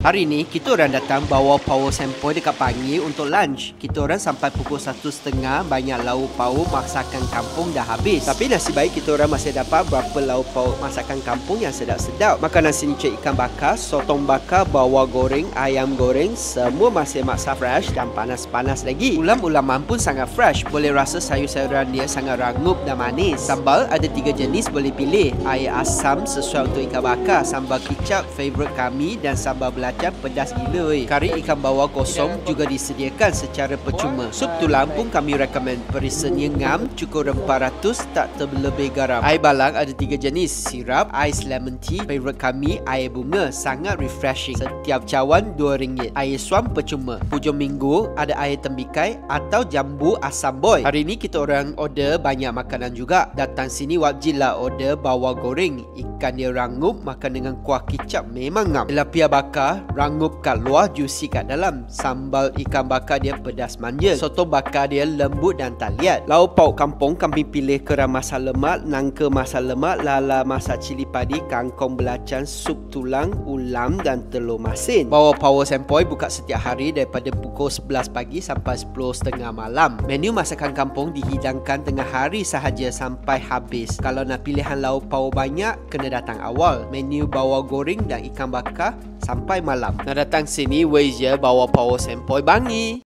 Hari ni, kita orang datang bawa power sempoi dekat Pangi untuk lunch. Kita orang sampai pukul 1.30, banyak lauk pauk masakan kampung dah habis. Tapi nasib baik kita orang masih dapat berapa lauk pauk masakan kampung yang sedap-sedap. Makan nasi lincah ikan bakar, sotong bakar, bawang goreng, ayam goreng, semua masih maksa fresh dan panas-panas lagi. Ulam-ulaman pun sangat fresh. Boleh rasa sayur-sayuran dia sangat rangup dan manis. Sambal ada 3 jenis boleh pilih. Air asam sesuai untuk ikan bakar, sambal kicap favourite kami dan sambal belacan pedas gila weh. Kari ikan bawal kosong juga disediakan secara percuma. Sup tulang pun kami recommend. Perisennya ngam, cukup rempah ratus, tak terlebih garam. Air balang ada 3 jenis, sirap, ais lemon tea, favourite kami air bunga, sangat refreshing. Setiap cawan RM2. Air suam percuma. Hujung minggu ada air tembikai atau jambu asam boy. Hari ni kita orang order banyak makanan juga. Datang sini wajiblah order bawang goreng. Ikan dia rangup, makan dengan kuah kicap memang ngam. Tilapia bakar rangup kat luar, juicy kat dalam. Sambal ikan bakar dia pedas manja. Soto bakar dia lembut dan tak liat. Lauk pauk kampung kami pilih kerang masak lemak, nangka masak lemak, lala masak cili padi, kangkong belacan, sup tulang, ulam dan telur masin. Bawa power sempoi buka setiap hari daripada pukul 11 pagi sampai 10.30 malam. Menu masakan kampung dihidangkan tengah hari sahaja sampai habis. Kalau nak pilihan lauk pauk banyak, kena datang awal. Menu bawang goreng dan ikan bakar sampai malam. Nak datang sini, wei je bawa power sempoi Bangi.